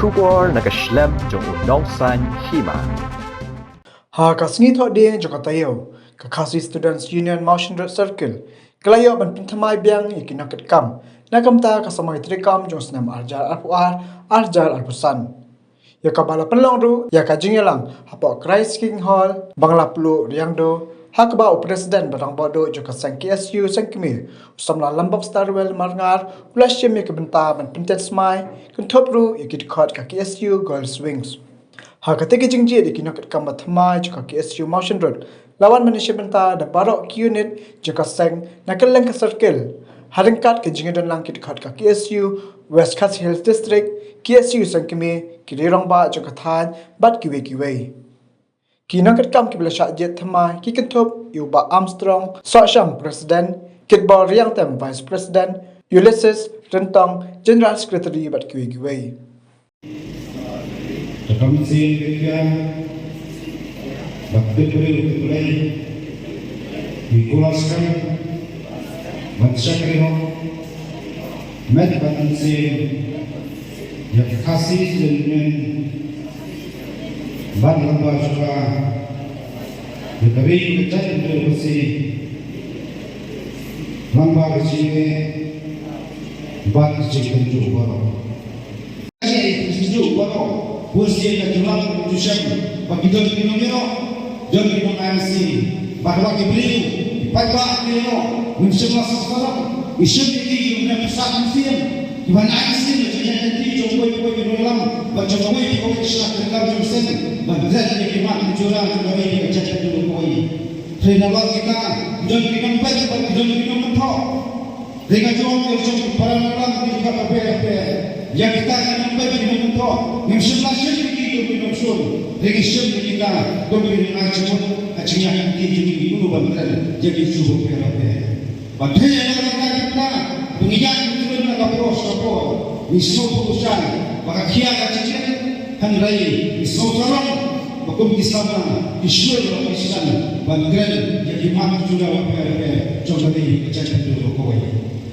Shubor nakaslem jong unongsan hima. Ha kasni tho de jokatayo ka khasi students union motion circle kelayo ban pintamai biang ikinakat kam nakamta kasamai trikam josnam arjar alpusan ya kabala penlong ru ya ka jingelang hapo Christ King Hall bangla plu riangdo hakba presiden barang bodo joka sang KSU sangkimi usamla lambok starwell marngar ulashim ya kebenta ban pintet smai kuntopru ikit khot ka KSU girls wings ha kateke jingji dikinok kamba thamai joka KSU motion road lawan manusia benta da barok unit joka sang nakaleng ka circle haringkat ke jingedan langkit khot ka KSU West Khasi Hills District KSU sangkimi kirirongba joka than bat kiwe Kinakat kam kibla syajit thamai kikentop Yuba Armstrong Sosham President Kitbal Riang Tem Vice President Ulysses Rentong General Secretary bat kiwe Komisi Kerja Bakti Pulai dikulaskan Masyarakat Medbansi yang kasih dengan Bandar juga diberi kejadian terbersih lambar sini Bandar Cikin juga Kursi kejualan tujuan bagi dua minumnya, dua minum IC, bahwa kebeli, pada minum, mensemua seseorang, isu ini yang besar mungkin, di mana IC yang nanti coba minum, baca coba ikut Islam tentang jurusan, baca jadi mak jualan coba ini kerja dulu koi. Terima kita, dua minum baca, dua minum mentok, dengan jual kerja para orang di KPP. Yang kita akan membagi menentuk yang sebelah sini kita minum sul dengan sebelah kita memberi acun yang tinggi dulu bantuan jadi suhu PRP. Bantuan yang kita pengingat itu nak kapor misal putusan maka kia kacicin kan rai misal salam hukum Islam isu Islam bantuan jadi mak sudah PRP coba di kejadian dulu kau.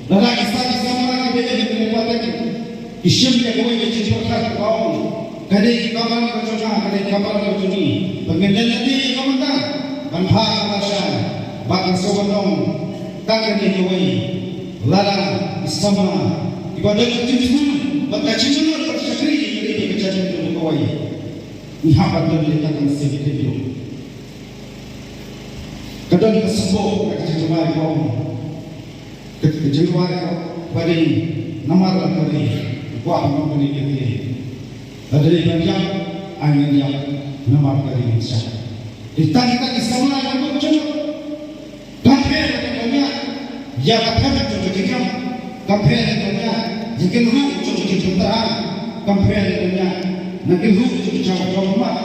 Lalu kita sama kita jadi membuat Isyam yang kau yang jadi orang kau, kadai kawan kau cakap, kadai kawan kau jadi, pengendali nanti kawan tak, banhak malaysia, bahkan seorang tak kadai kau, lara Islam, ibadah kecil, bahkan kecil bersyakri kadai kejadian itu kau, ni hambat dari tangan sedikit itu, kadai kesembuh kejadian kau, kejadian kau, pada nama lagi. Wah, memberi kita. Ada banyak angin yang nama dari Indonesia. Kita Islam yang macam kampanye banyak. Ya kampanye contoh kita, kampanye banyak. Jika lu contoh kita, kampanye banyak. Nanti lu contoh jawab,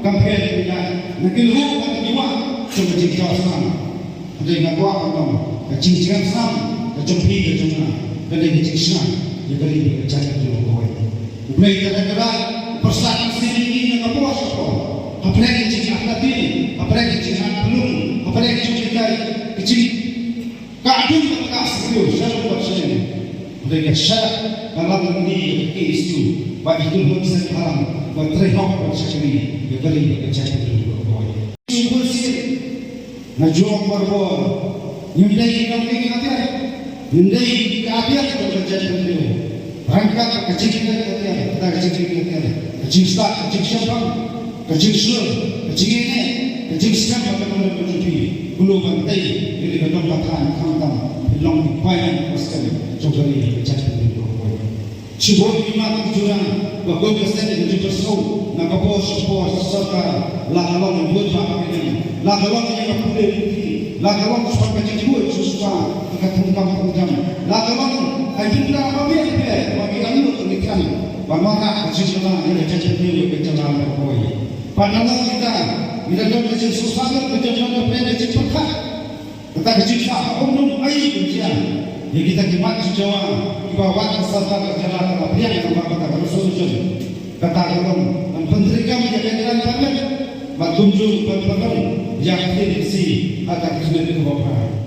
kampanye banyak. Nanti lu kata jiwa contoh kita Islam. Ada yang kuat atau kecil Islam, kecumpi kecumna, kadang kecil yang beri kerjaan dulu kau. Mulai kadang-kadang persoalan sini yang apa sahaja. Apa yang kecil hati, apa yang kecil belum, apa yang kecil kecil. Kadang tak serius, saya buat sini. Mulai syarat dalam ini isu, bagi itu bisa dalam berterima kasih yang beri kerjaan dulu kau. Isu sini, najuang berbor, nyundai kami kata. Hindai keapian kerjaan beliau. Rangka kecil kita kecil start, kecil siapa, kecil sur, kecil ini, kecil siapa yang boleh berjudi. Belum bantai, ini kadang katakan kantang, belum payah pasal coba ini kerjaan beliau. Cuba lima tujuan, bagai kesan yang dipersau, nak bos serta lakalong buat apa ini, lakalong yang boleh lakalong supaya kecil susah. Kampung-kampung lakukan agenda apa biar bagi kami untuk ikan bagaimana kesusahan yang terjadi di jalan berkoi. Padahal kita dalam kesusahan berjalan pada cepat. Kita kesusahan umum air ujian. Yang kita kimat Jawa bawa kesalahan jalan apa yang kita kata solusi. Kata kalau menteri kami jalan kami, batunjuk yang terisi akan sudah dibawa.